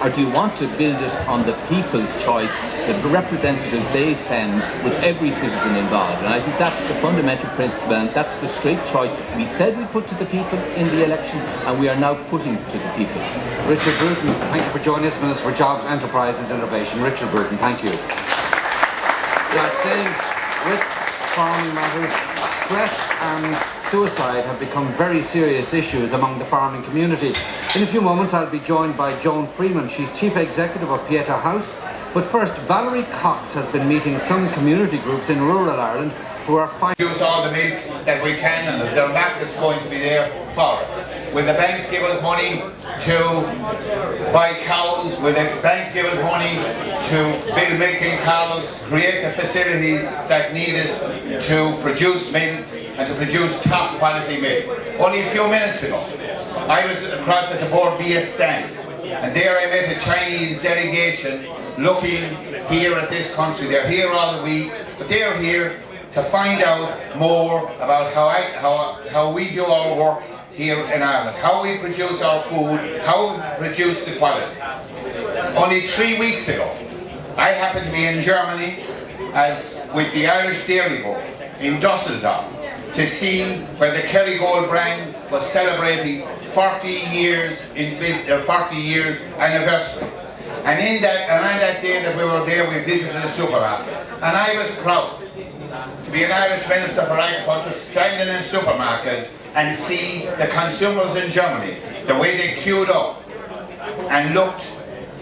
or do you want to build it on the people's choice, the representatives they send with every citizen involved? And I think that's the fundamental principle, and that's the straight choice we said we put to the people in the election, and we are now putting to the people. Richard Bruton, thank you for joining us, Minister for Jobs, Enterprise and Innovation. Richard Bruton, thank you. We are staying with farming matters. Stress and suicide have become very serious issues among the farming community. In a few moments I'll be joined by Joan Freeman. She's Chief Executive of Pieta House. But first, Valerie Cox has been meeting some community groups in rural Ireland who are fighting. Use all the milk that we can, and there's a market's going to be there for it. Will the banks give us money to buy cows? Will the banks give us money to build milking cows, create the facilities that needed to produce milk and to produce top quality milk? Only a few minutes ago, I was across at the Board BS stand, and there I met a Chinese delegation looking here at this country. They're here all the week, but they're here to find out more about how we do our work here in Ireland, how we produce our food, how we produce the quality. Only 3 weeks ago, I happened to be in Germany as with the Irish Dairy Board in Dusseldorf to see where the Kerrygold brand was celebrating 40 years anniversary. And on that day that we were there, we visited a supermarket, and I was proud to be an Irish Minister for Agriculture, standing in a supermarket and see the consumers in Germany, the way they queued up and looked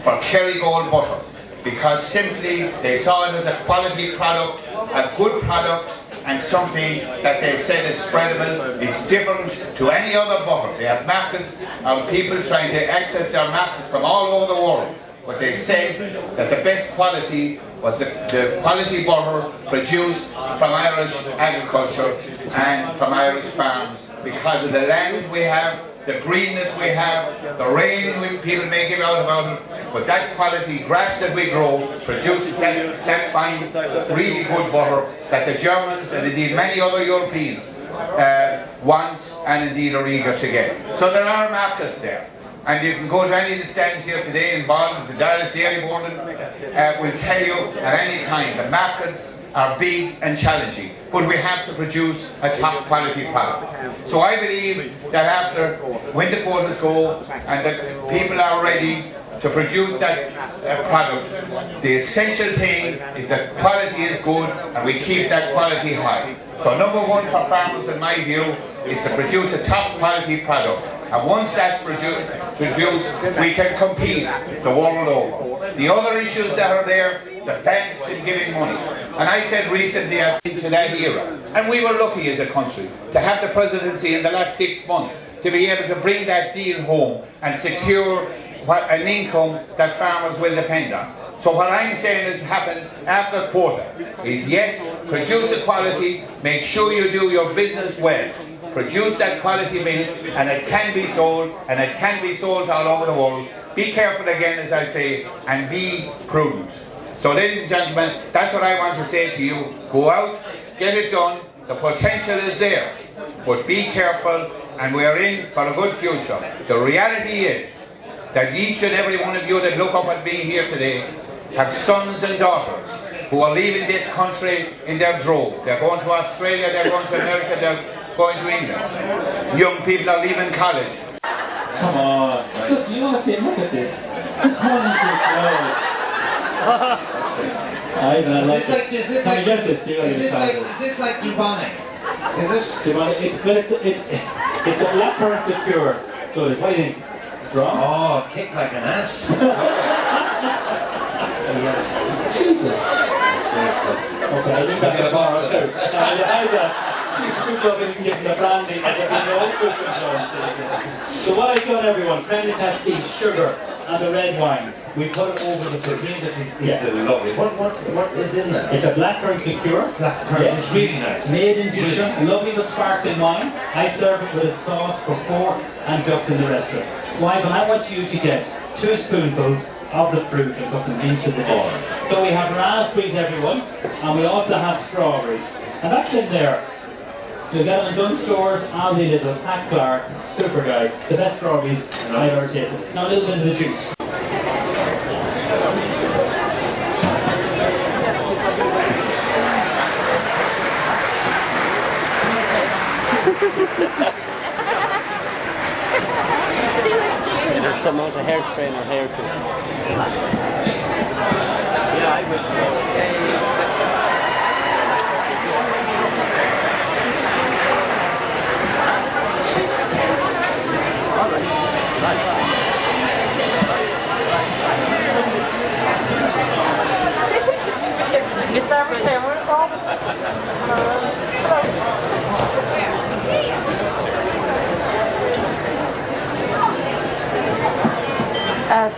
for Kerrygold butter, because simply they saw it as a quality product, a good product, and something that they said is spreadable. It's different to any other butter. They have markets of people trying to access their markets from all over the world, but they said that the best quality was the quality butter produced from Irish agriculture and from Irish farms, because of the land we have, the greenness we have, the rain people may give out about it, but that quality grass that we grow produces that fine, really good butter that the Germans and indeed many other Europeans want and indeed are eager to get. So there are markets there. And you can go to any of the stands here today involved with the Irish Dairy Board, will tell you at any time the markets are big and challenging, but we have to produce a top quality product. So I believe that after, when the quotas go and that people are ready to produce that product, the essential thing is that quality is good and we keep that quality high. So number one for farmers, in my view, is to produce a top quality product. And once that's produced, we can compete the world over. The other issues that are there, the banks in giving money. And I said recently, I've been to that era, and we were lucky as a country to have the presidency in the last 6 months to be able to bring that deal home and secure an income that farmers will depend on. So what I'm saying has happened after quota is, yes, produce the quality, make sure you do your business well. Produce that quality milk, and it can be sold, and it can be sold all over the world. Be careful again, as I say, and be prudent. So ladies and gentlemen, that's what I want to say to you. Go out, get it done, the potential is there, but be careful, and we are in for a good future. The reality is that each and every one of you that look up at me here today have sons and daughters who are leaving this country in their droves. They're going to Australia, they're going to America, they're going to England. Young people are leaving college. Come on. Look, you know what, Tim? Look at this. This morning to the crowd. I like this. Can I get this? Is this like demonic? Is it? Demonic? It's a black currant liqueur. So what do you think? Strong? Oh, kick like an ass. Jesus. Okay, I think that's tomorrow too. You scooped up and give them the brandy and there'll be no food influence. So what I've done, everyone, creme cassis, sugar and the red wine. We put it over the fridge. This is lovely. What is in there? It's a blackcurrant liqueur. Blackcurrant, it's really nice. Made in Bruton, lovely with sparkling wine. I serve it with a sauce for pork and duck in the restaurant. So Ivon, I want you to get 2 spoonfuls of the fruit and put them into the dish. So we have raspberries, everyone, and we also have strawberries. And that's in there. You'll get it in Dunn Stores, Aldi Little, Pat Clark, super guy, the best strawberries I've ever tasted. Now a little bit of the juice. some amount of hairspray in her hair too. Yeah, I would. It's every time we're always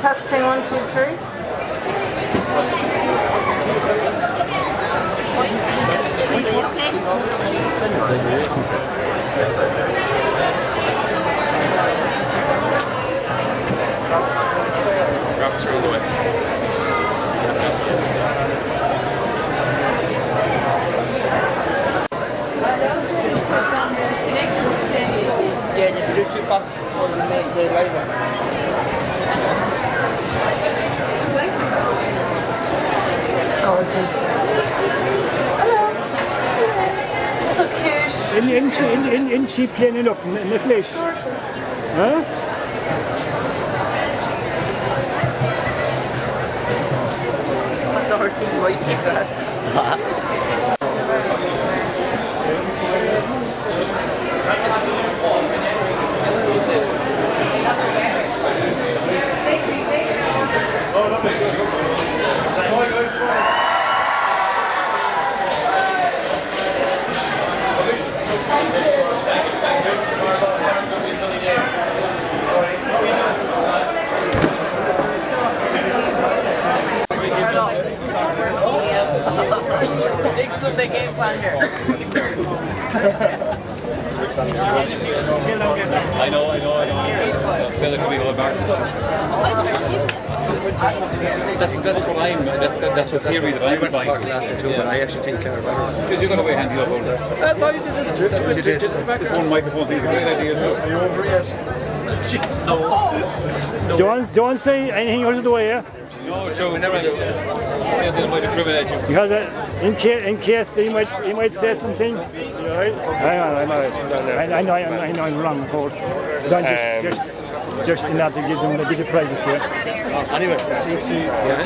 testing 1, 2, 3. Yeah, you can do 2 bucks for the later. Gorgeous. Hello. So cute. Isn't she plain enough in the flesh? Gorgeous. Huh? What's our thing right to that? Big Sunday game plan here. I know. Sell it to me all back. That's what I'm. That's what theory that I'm buying. Last or two, but I actually think Claire better. Because you're going to weigh handy up over. That's all you did. You did. This one microphone thing's a great idea as well. Are you over yet? Jeez, no. Don't say anything out of the way, yeah? No, so never. Because in case he might say something. Right? I know I'm wrong, of course. Don't just enough to give them a bit of privacy. Anyway, see. Yeah.